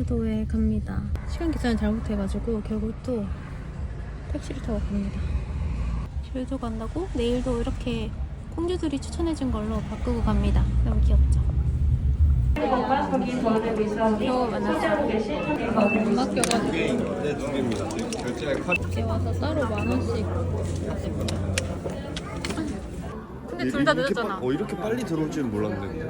제주도에 갑니다. 시간 계산을 잘못해가지고 결국 또 택시를 타고 갑니다. 제주도 간다고 내일도 이렇게 공주들이 추천해준 걸로 바꾸고 갑니다. 너무 귀엽죠? 겨우 만났어요. 못 맡겨가지고 네, 두 개입니다. 결제할 카드. 이렇게 와서 따로 10,000원씩. 근데 둘 다 늦었잖아. 이렇게 빨리 들어올 줄은 몰랐는데.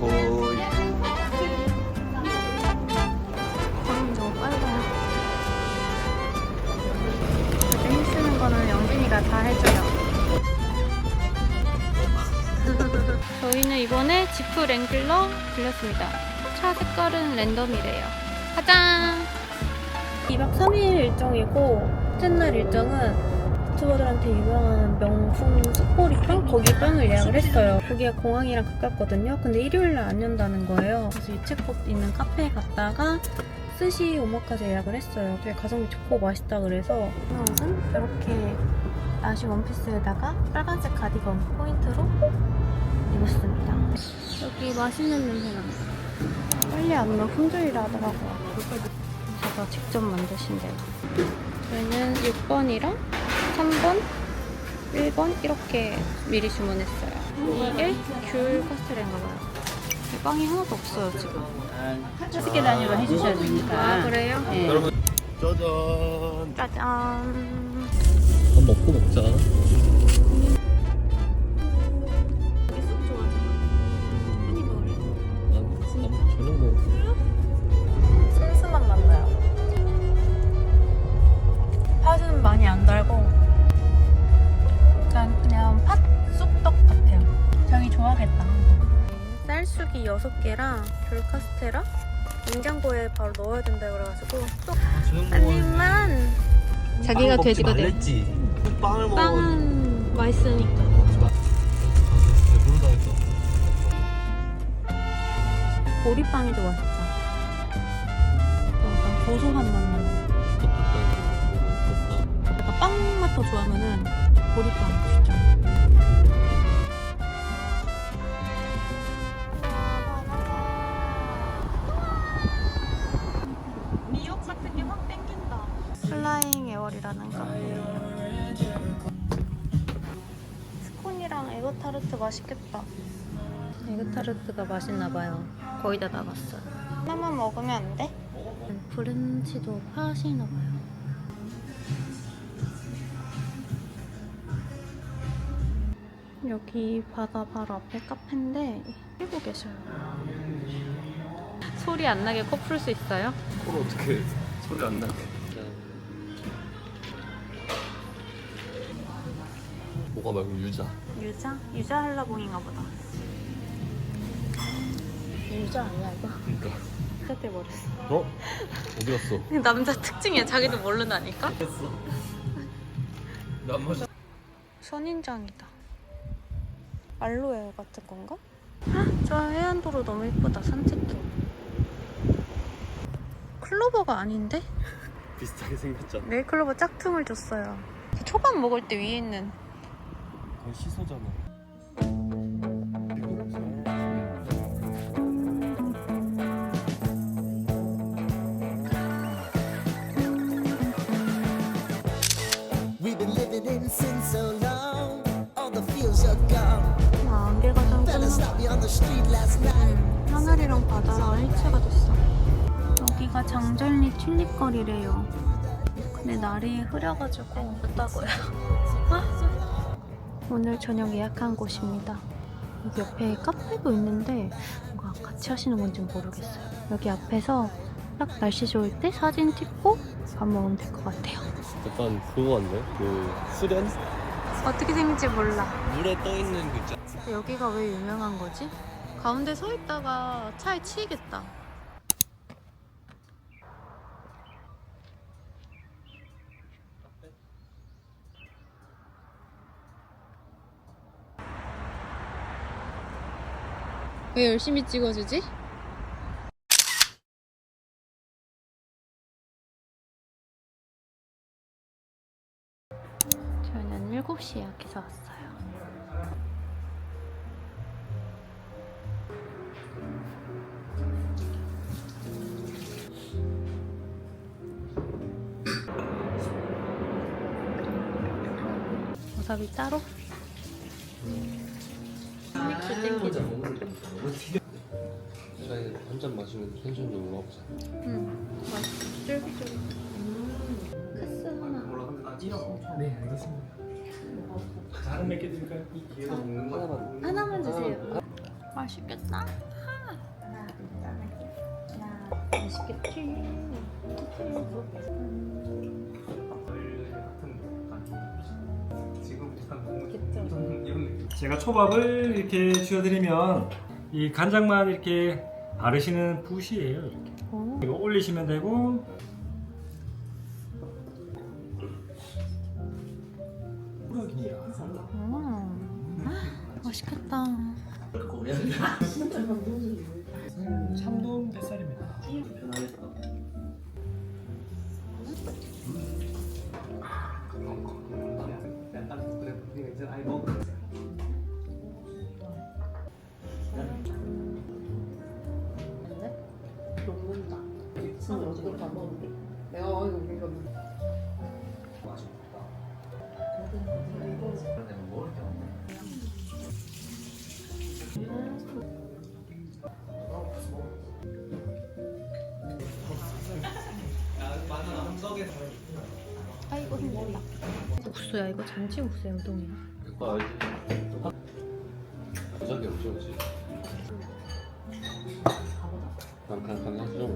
호이. 너무 빨라요. 요즘 힘쓰는 거는 영진이가 다 해줘요. 저희는 이번에 지프 랭글러 빌렸습니다. 차 색깔은 랜덤이래요. 가자! 2박 3일 일정이고 첫째 날 일정은 유튜버들한테 유명한 명품 숯보리빵? 거기 빵을 예약을 했어요. 거기가 공항이랑 가깝거든요. 근데 일요일날 안 연다는 거예요. 그래서 유채꽃 있는 카페에 갔다가 스시 오마카세 예약을 했어요. 되게 가성비 좋고 맛있다 그래서 옷은 이렇게 나시 원피스에다가 빨간색 가디건 포인트로 입었습니다. 여기 맛있는 냄새 난다. 빨리 안 오면 품절이라 하더라고요. 제가 직접 만드신대요. 저희는 6번이랑 3번, 1번 이렇게 미리 주문했어요. 이게 귤 카스텔인가봐요. 빵이 하나도 없어요 지금. 5개 단위로 해주셔야 되니까. 아 그래요? 네. 여러분, 짜잔. 짜잔. 밥 먹고 먹자. 쑥 좋아하잖아. 한입 먹을래? 저녁 먹. 슴슴한 맛 나요. 팥은 많이 안 달고 그냥 팥 쑥떡 같아요. 정이 좋아하겠다. 쌀쑥이 6개랑 귤 카스테라 냉장고에 바로 넣어야 된다 그래가지고 한 입만. 자기가 돼지가 돼. 빵을 먹어. 빵은 맛있으니까. 배부르다 했어. 보리빵이 더 맛있죠. 약간 고소한 맛 나요. 약간 빵 맛 더 좋아하면은 보리빵 진짜. 미역 같은 게 확 땡긴다. 플라잉 에어리라는 카페예요. 스콘이랑 에그타르트 맛있겠다. 에그타르트가 맛있나봐요. 거의 다 나갔어요. 하나만 먹으면 안 돼? 브런치도 파시나봐요. 여기 바다 바로 앞에 카페인데 쉬고 계셔요. 소리 안 나게 코 풀 수 있어요? 코를 어떻게 소리 안 나게. 뭐가 말고 유자. 유자? 유자 한라봉인가 보다. 유자 아니야 이거? 그러니까. 유자 때 버렸어. 어? 어디 갔어? 남자 특징이야. 자기도 모른다니까? 했어. 나안 마셔. 선인장이다. 알로에 같은 건가? 헉, 저 해안도로 너무 예쁘다. 산책길. 클로버가 아닌데? 비슷하게 생겼잖아. 네일클로버 짝퉁을 줬어요. 초밥 먹을 때 위에 있는. 거의 시소잖아. We've been living in sin so long, all the feels are gone. 안개가 좀 Fell 끝나. asleep on the street last night. 하늘이랑 바다랑 일체가 됐어. 여기가 장절리 튤립거리래요. 근데 날이 흐려가지고 못 가고요. 오늘 저녁 예약한 곳입니다. 여기 옆에 카페도 있는데 뭔가 같이 하시는 건지 모르겠어요. 여기 앞에서 딱 날씨 좋을 때 사진 찍고 밥 먹으면 될 것 같아요. 약간 그거 같네. 그 수련? 어떻게 생긴지 몰라. 물에 떠 있는 그 짜. 여기가 왜 유명한 거지? 가운데 서 있다가 차에 치이겠다. 왜 열심히 찍어주지? 7시 예약해서 왔어요. 와사비 따로? 스낵스 땡기죠? 내가 한 잔 마시면 텐션도 올라오잖아. 맛있어. 쫄깃쫄깃. 카스 하나. 네, 알겠습니다. 다른 몇 개 드릴까요? 이 기회가 먹는 거 하나만 주세요. 맛있겠다. 맛있겠지. 제가 초밥을 이렇게 쥐어드리면 이 간장만 이렇게 바르시는 붓이에요. 이렇게. 이거 올리시면 되고 맛있겠다. 참돔 뱃살입니다. 녹는다. 진짜 어저께 밥 먹는데. 내가 이거 우리가 아이고 힘들다. 국수야 이거 잔치 국수야 우동이야. 그거 알지? 부작이 없지, 그렇지? 강 하죠.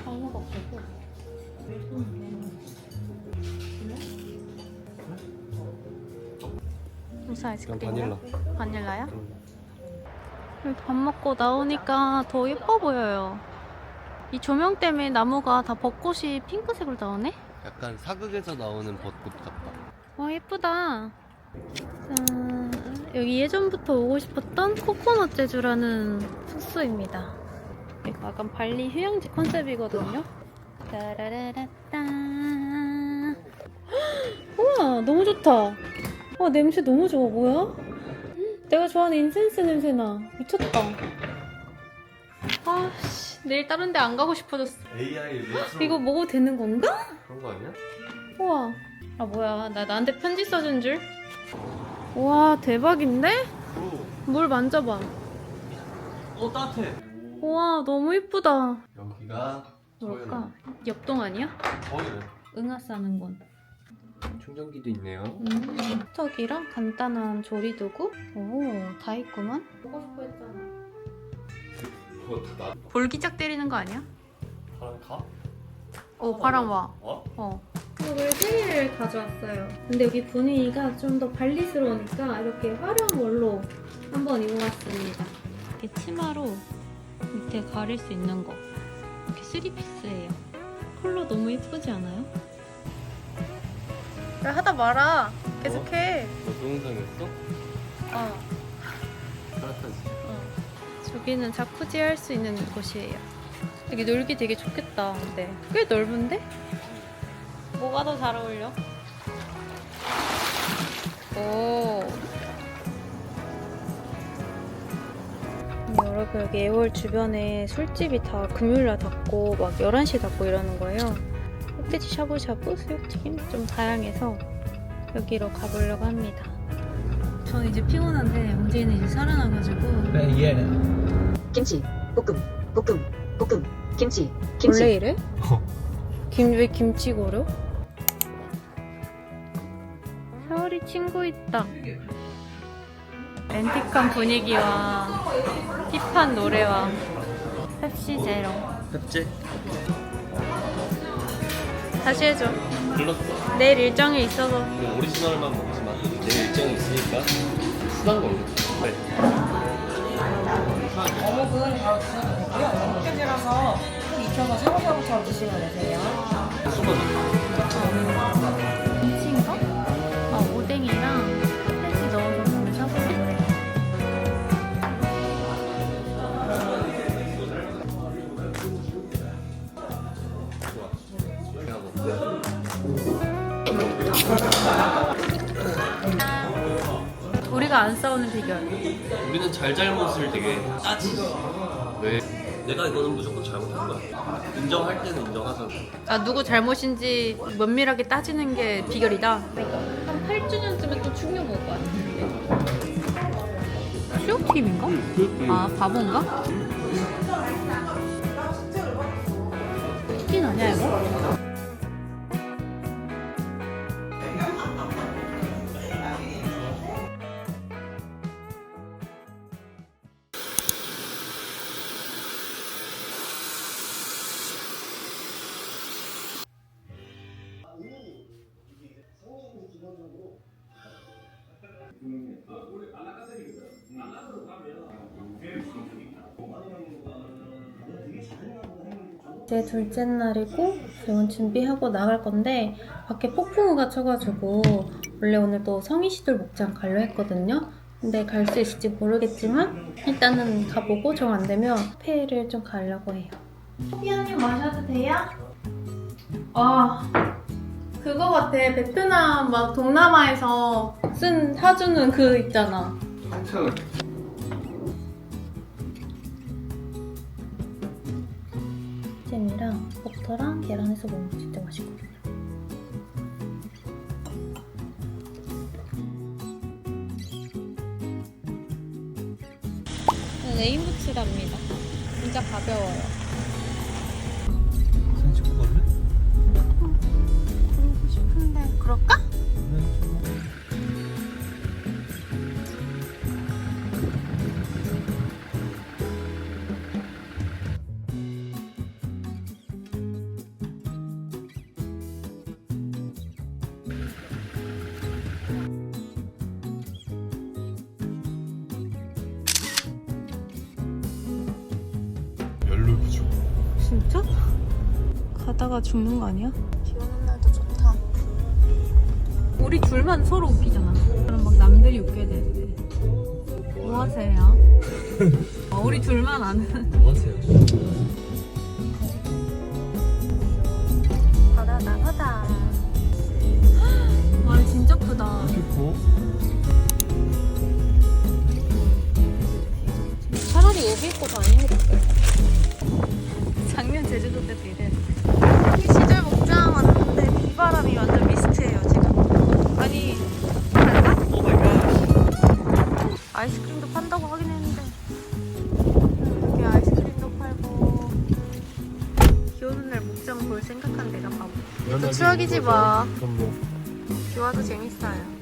방어가 없어서. 무슨 아이스크림이야? 바닐라야? 여기 밥 먹고 나오니까 더 예뻐 보여요. 이 조명 때문에 나무가 다 벚꽃이 핑크색으로 나오네? 약간 사극에서 나오는 벚꽃 같다. 와 예쁘다. 짠. 여기 예전부터 오고 싶었던 코코넛 제주라는 숙소입니다. 이거 약간 발리 휴양지 컨셉이거든요. 따라라라따. 우와 너무 좋다. 와 냄새 너무 좋아. 뭐야? 내가 좋아하는 인센스 냄새나. 미쳤다. 아씨 내일 다른 데 안 가고 싶어졌어. AI 리트로 이거 먹어도 되는 건가? 그런 거 아니야? 우와. 아 뭐야 나한테 편지 써준 줄? 우와 대박인데? 물 만져봐. 따뜻해. 우와 너무 이쁘다. 여기가 뭘까? 옆동 아니야? 저희는 응아 싸는 건. 충전기도 있네요. 턱이랑 간단한 조리도구? 오 다 있구만. 먹고 싶어 했잖아. 그거 다 나. 볼기짝 때리는 거 아니야? 바람 가? 바람 와. 어? 이걸 세 개를 가져왔어요. 근데 여기 분위기가 좀 더 발리스러우니까 이렇게 화려한 걸로 한번 입어봤습니다. 이렇게 치마로 밑에 가릴 수 있는 거. 이렇게 3피스예요. 컬러 너무 예쁘지 않아요? 야 하다 말아. 계속해. 너 동영상 했어? 따뜻하지. 저기는 자쿠지 할 수 있는 곳이에요. 여기 놀기 되게 좋겠다. 근데 꽤 넓은데? 뭐가 더 잘 어울려? 오. 여러분 여기 애월 주변에 술집이 다 금요일날 닫고 막 11시에 닫고 이러는 거예요. 흑돼지 샤브샤브, 수육튀김 좀 다양해서 여기로 가보려고 합니다. 저는 이제 피곤한데 문재인은 이제 살아나가지고 김치, 볶음, 김치. 원래 이래? 왜 김치 고려? 샤오리 친구 있다. 렌틱한 분위기와 힙한 노래와 펩시 제로. 펩지? 다시 해줘. 불렀어. 내일 일정이 있어서. 그냥 오리지널만 먹지 마. 내일 일정이 있으니까 순한 걸로. 네. 어묵은 바로 드셔도 되고요. 어묵까지라서 꼭 익혀서 샤브샤브처럼 드시면 되세요. 김치인가? 오뎅이랑 팬티 넣어서 먹는 샤브샤브래. 안 싸우는 비결. 우리는 잘잘못을 되게 따지지. 왜? 내가 이거는 무조건 잘못한 거야. 인정할 때는 인정하잖아. 아, 누구 잘못인지 면밀하게 따지는 게 비결이다. 한 8주년쯤에 또 충격 먹을 것 같은데. 수영팀인가? 아, 바본가? 치킨 아니야 이거? 제 둘째 날이고 지금 준비하고 나갈 건데 밖에 폭풍우가 쳐가지고 원래 오늘 또 성희씨들 목장 가려 했거든요. 근데 갈 수 있을지 모르겠지만 일단은 가보고 정 안 되면 페이를 좀 가려고 해요. 커피한입 마셔도 돼요? 아, 그거 같아. 베트남 막 동남아에서 사주는 그 있잖아. 잼이랑 버터랑 계란에서 먹으면 진짜 맛있거든요. 레인부츠랍니다. 진짜 가벼워요. 사진 찍고 갈래? 그러고 싶은데 그럴까? 별로죠. 진짜? 가다가 죽는 거 아니야? 비 오는 날도 좋다. 우리 둘만 서로 웃기잖아. 그럼 막 남들이 웃겨야 되는데. 뭐 하세요? 우리 둘만 아는. 뭐 하세요? 바다다 바다. 와 진짜 크다. 좋고. 차라리 옷 입고 다니는 게 낫겠다. 작년 제주도 때도 이랬는데. 시절 목장 왔는데 비바람이 완전 미스트예요 지금. 아니 갈까? 오 마이 갓. 아이스크림도 판다고 하긴 했는데 여기 아이스크림도 팔고 비 오는 날 목장 볼 생각한 내가 바보. 또 추억이지 뭐. 그럼 뭐. 비 와도 재밌어요.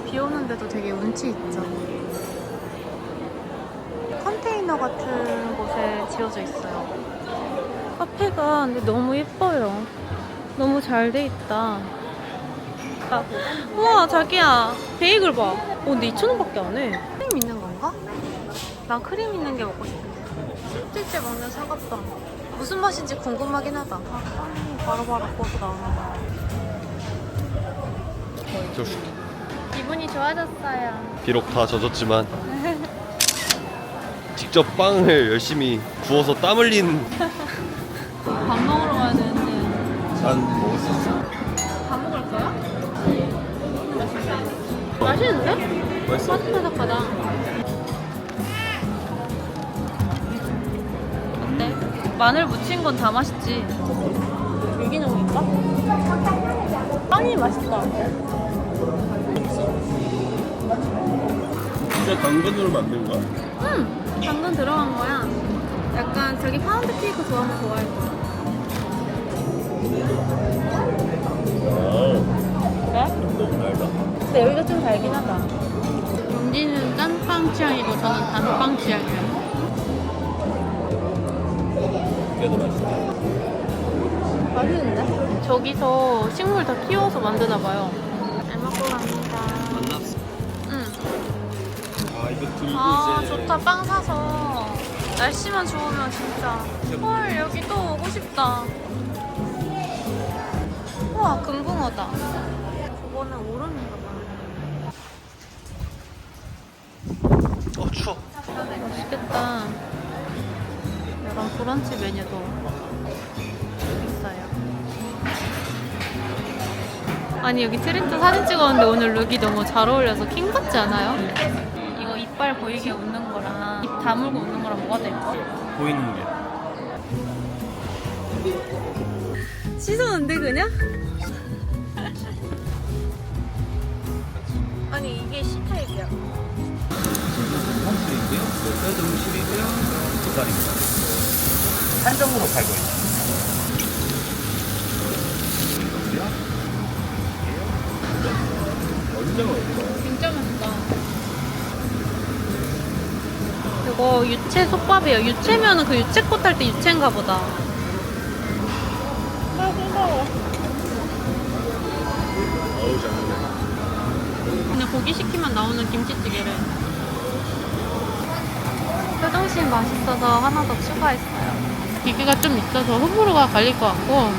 비 오는데도 되게 운치 있죠. 컨테이너 같은 곳에 지어져 있어요. 카페가 근데 너무 예뻐요. 너무 잘 돼 있다. 아, 우와 자기야 베이글 봐. 근데 2,000원밖에 안 해. 크림 있는 건가? 난 크림 있는 게 먹고 싶은데. 실제 먹는 사과빵. 무슨 맛인지 궁금하긴 하다. 아, 빵이 바로바로 구워서 나오나 봐. 기분이 좋아졌어요. 비록 다 젖었지만 직접 빵을 열심히 구워서 땀 흘린. 밥 먹으러 가야 되는데. 난 먹을 수 있어. 밥 먹을 거야? 맛있는데? 맛있어. 바삭바삭하다. 어때? 마늘 묻힌 건 다 맛있지? 유기농인가? 빵이 맛있다. 진짜 당근으로 만든 거야? 응! 당근 들어간 거야. 약간 저기 파운드 케이크 좋아하면 좋아할 거야. 그래? 너무 달다. 근데 여기가 좀 달긴 하다. 윤지는 짠빵 취향이고 저는 단빵 취향이에요. 이게 더 맛있어. 맛있는데? 저기서 식물 다 키워서 만드나 봐요. 잘 먹고 갑니다. 만났어. 응. 아 이거 들고 아 이제. 좋다. 빵 사서 날씨만 좋으면 진짜. 헐 여기 또 오고 싶다. 우와 금붕어다. 저거는 오름인가 봐. 추워. 맛있겠다. 이런 브런치 메뉴도 있어요. 아니 여기 트렌트 사진 찍었는데 오늘 룩이 너무 잘 어울려서 킹 받지 않아요? 이거 이빨 보이게 웃는 거랑 입 다물고 웃는 거랑 뭐가 될까? 보이는 게. 씻었는데 그냥? 아니 이게 C타입이야. 홈술이고요. 뼈 등실이고요. 젓갈입니다. 한정으로 팔고 있어요. 진짜 맛있다. 이거 유채 솥밥이에요. 유채면은 그 유채꽃 할 때 유채인가 보다. 아, 무서워. 어우, 잘 먹네. 그냥 고기 시키면 나오는 김치찌개를. 표정신 맛있어서 하나 더 추가했어요. 기계가 좀 있어서 호불호가 갈릴 것 같고,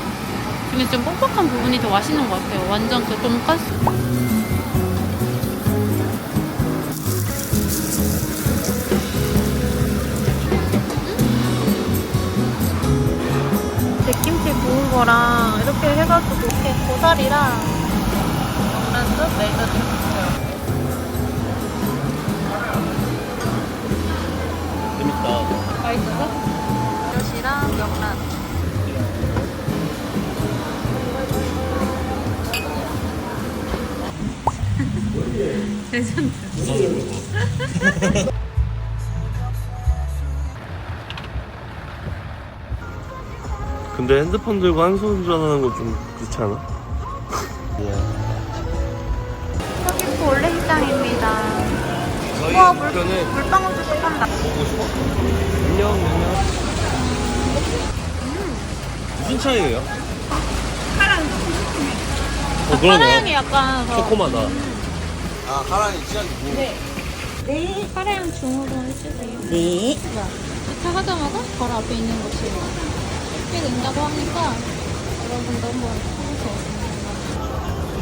근데 좀 뻑뻑한 부분이 더 맛있는 것 같아요. 완전 그 돈까스. 백김치 구운 거랑 이렇게 해가지고 이렇게 고사리랑 명란젓, 멜젓 이렇게 있어요. 재밌다. 맛있어서? 멜젓이랑 명란. 레전드. 근데 핸드폰 들고 한 손 운전하는 거 좀 그렇지 않아? 서귀포 올레시장입니다. 저희 우와, 목표는 물방울도 쏙한다. 보고 싶어. 안녕. 무슨 차이예요? 카랑 그러네요. 카라향이 약간 더. 새콤하다. 카라향 중으로 해주세요. 네. 주차하자마자 바로 앞에 있는 곳이에요. 꽤 된다고 하니까 여러분도 한번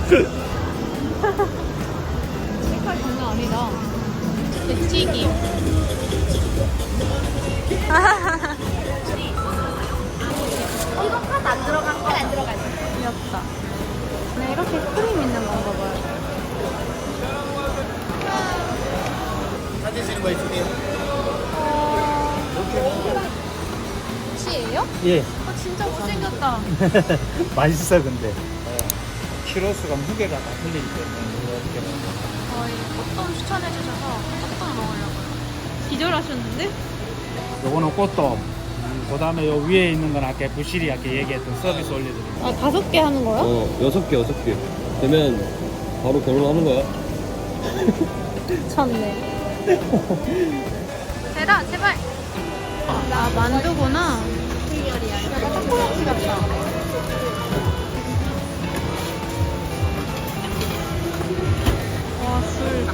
해보세요. 색깔 장난 아니다. 대치기. 이거 팥 안 들어간 거? 안 들어간 거. 귀엽다. 네, 이렇게 크림 있는 건가 봐요. 치예요? 예. 진짜 못생겼다. 맛있어 근데. 키로수가 무게가 다 틀리기 때문에 이렇게. 저희 꽃돔 추천해주셔서 꽃돔 먹으려고요. 기절하셨는데? 요거는 꽃돔. 그 다음에 요 위에 있는 건 아까 부실이 아까 얘기했던 서비스 올려드립니다. 아, 5개 하는 거요? 6개. 되면 바로 결혼하는 거야? 미쳤네. 대다, 제발. 나 만두구나. 약간 타코야키 같다. 와, 술.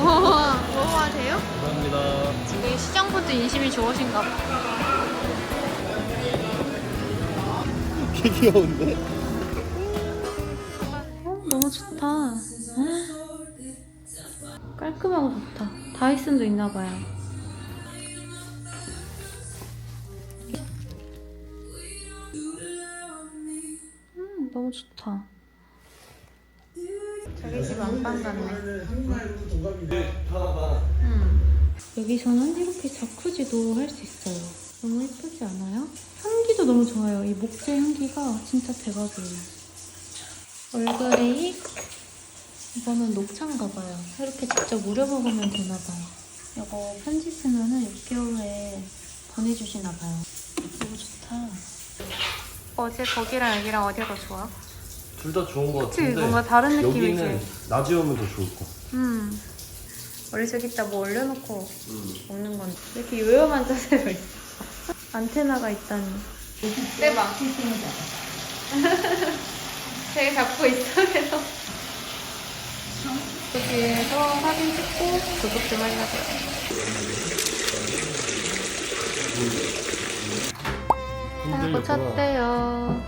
먹어봐세요? 감사합니다. 되게 시장부터 인심이 좋으신가 봐. 개 귀여운데? 너무 좋다. 깔끔하고 좋다. 다이슨도 있나 봐요. 너무 좋다. 저기 집 안방 같네. 여기서는 이렇게 자쿠지도 할 수 있어요. 너무 예쁘지 않아요? 향기도 너무 좋아요. 이 목재 향기가 진짜 대박이에요. 얼그레이. 이거는 녹차인가 봐요. 이렇게 직접 우려 먹으면 되나 봐요. 이거 편지 쓰면은 6개월 후에 보내주시나 봐요. 너무 좋다. 어제 거기랑 여기랑 어디가 더 좋아? 둘 다 좋은 거 그치? 같은데 뭔가 다른 느낌이지? 여기는 낮에 오면 더 좋을 거. 원래 저기다 뭐 올려놓고 먹는 건데 이렇게 요염한 자세로 있어. 안테나가 있다니. 대박. 제가 잡고 있어. 그래서 여기에서 사진 찍고 구독 좀 하려고요. 다 고쳤대요.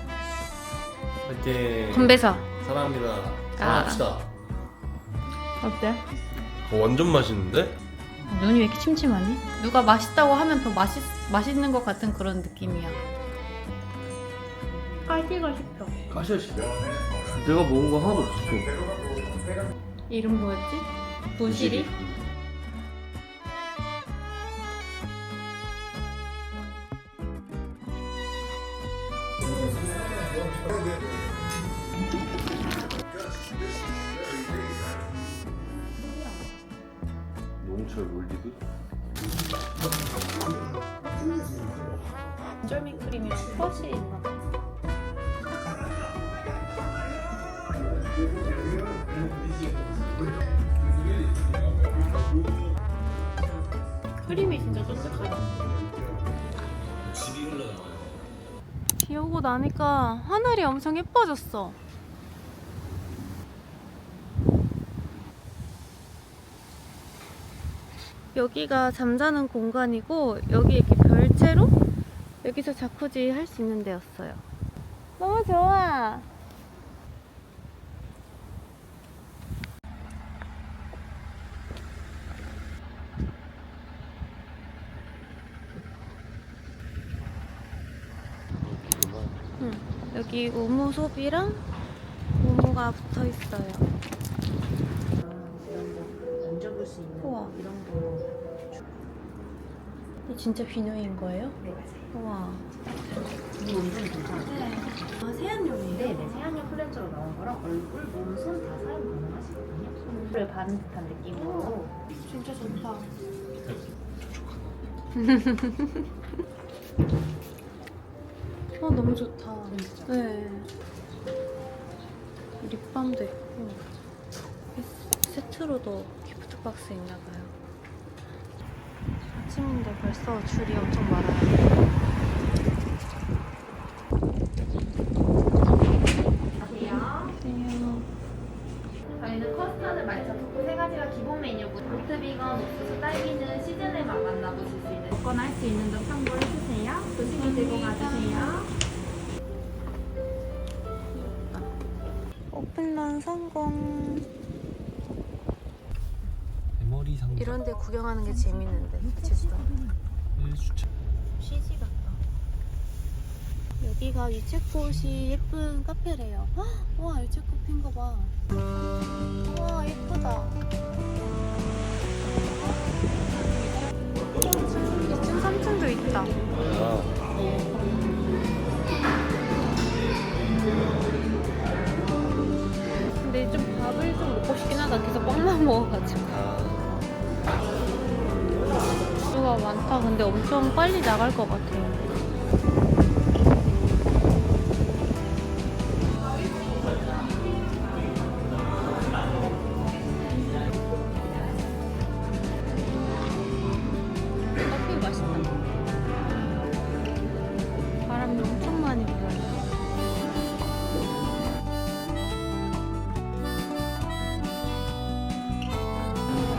화이팅. 건배사. 사랑합니다. 사랑합시다. 어때? 완전 맛있는데? 눈이 왜 이렇게 침침하니? 누가 맛있다고 하면 더 맛있는 것 같은 그런 느낌이야. 까시가 싶어. 가셔야지. 내가 먹은 거 하나도 없었어. 이름 뭐였지? 부시리? 농철 몰디브? 쫄미크림이랑 컷이 있나 봐. 크림이 진짜 쫀득하다. 비 오고 나니까 하늘이 엄청 예뻐졌어. 여기가 잠자는 공간이고 여기 이렇게 별채로 여기서 자쿠지 할 수 있는 데였어요. 너무 좋아. 응, 여기 우무소비랑 우무가 붙어 있어요. 만져볼 수 있는 우와. 이런 거. 이 진짜 비누인 거예요? 네, 우와. 이 원단이 괜찮아요. 아, 세안용이에요? 네, 세안용 플랜저로 나온 거랑 얼굴, 몸, 손 다 사용 가능하시거든요. 물을 바른 듯한 느낌으로. 진짜 좋다. 너무 좋다. 네. 립밤도 있고 세트로도 기프트박스 있나봐요. 아침인데 벌써 줄이 엄청 많아요. 안녕하세요. 저희는 커스터드, 말차, 초코 세 가지가 기본 메뉴고 오트 비건, 옥수수, 딸기는 시즌에 만나보실 수 있는 먹거나 할 수 있는 점 참고해주세요. 조심히 들고 가주세요. 오픈런 성공. 대머리 상자. 이런 데 구경하는 게 재밌는데 제주도. 1주차. CG 같다. 여기가 유채꽃이 예쁜 카페래요. 헉! 와, 유채꽃 핀 거 봐. 와, 예쁘다. 2층, 3층도 있다. 근데 좀 밥을 좀 먹고 싶긴 하다. 계속 빵만 먹어가지고. 수가 많다. 근데 엄청 빨리 나갈 것 같아. 커피 맛있다. 바람이 엄청 많이 불어요.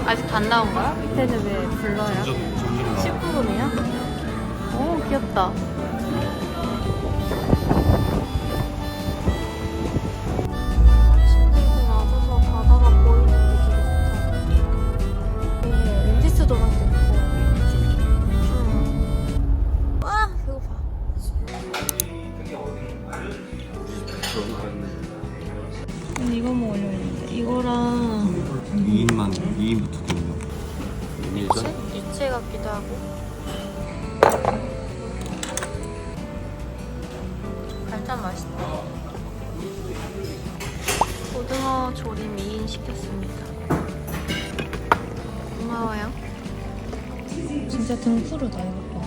아직 안 나온 거야? 밑에는 왜 불러요? 10분이야? 오, 귀엽다. 침대에서 낮아서 바다가 보이는 게 되게 좋다. 네, 렌지스 도넛도 있고. 와, 배고파. 이거 먹으려고 했는데 이거랑 2인부터 되는 거. 유채 같기도 하고. 발탄 맛있다. 고등어 조림 2인 시켰습니다. 고마워요. 진짜 등푸르다 이거 봐.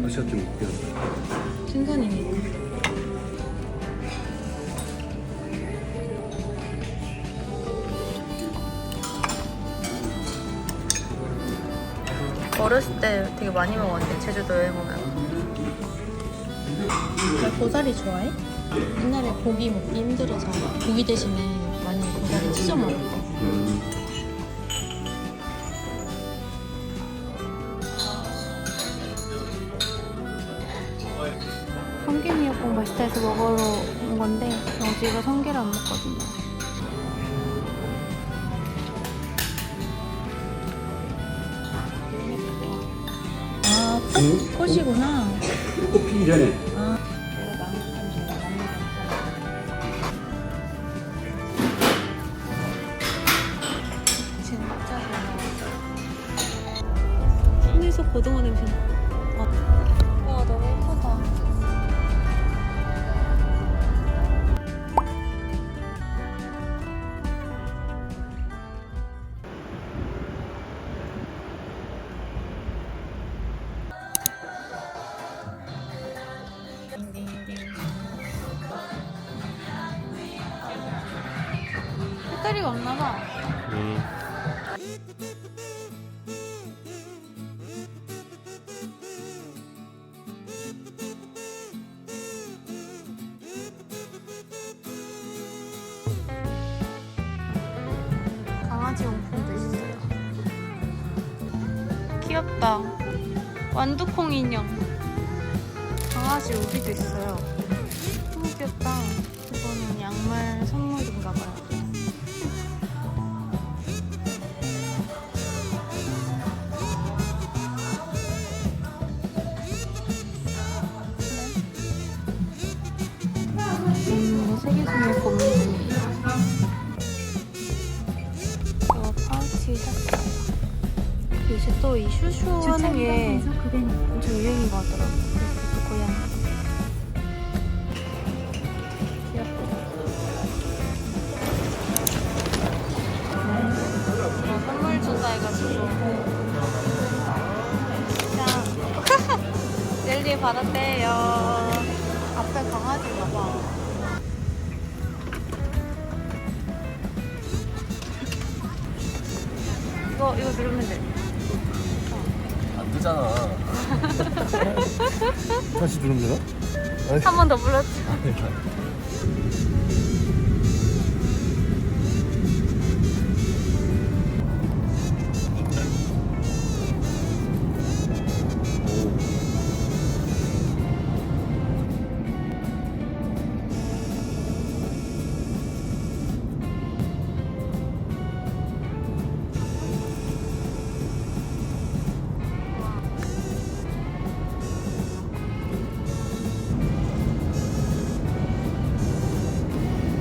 아시아 좀 웃겨. 생선이니까. 어렸을 때 되게 많이 먹었는데 제주도 여행 오면. 고사리 좋아해? 옛날에 고기 먹기 힘들어서 고기 대신에 많이 고사리 찢어 먹었어. 성게미역국 맛있다 해서 먹으러 온 건데 어제가 성게를 안 먹거든요. 꽃이구나. 꽃 피기 전에. 진짜 잘 나왔어. 손에서 고등어 냄새 나. 와 너무 예쁘다. 배터리가 없나봐. 강아지 용품도 있어요. 귀엽다. 완두콩 인형. 강아지 우비도 있어요. 너무 귀엽다. 이거는 양말 선물인가봐요. 세계중의 고민이에요. 이거 파우치 샀어요. 요새 또 이 슈슈 하는 게 엄청 유행인 것 같더라고요. 그래서 또 고양이. 귀엽다. 선물 준다 해가지고. 짠! 젤리 받았대요. 앞에 강아지인가 봐. 이거 누르면 돼. 안 뜨잖아. 다시 누르면 되나? 한 번 더 불렀지.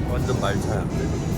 완전 말차야.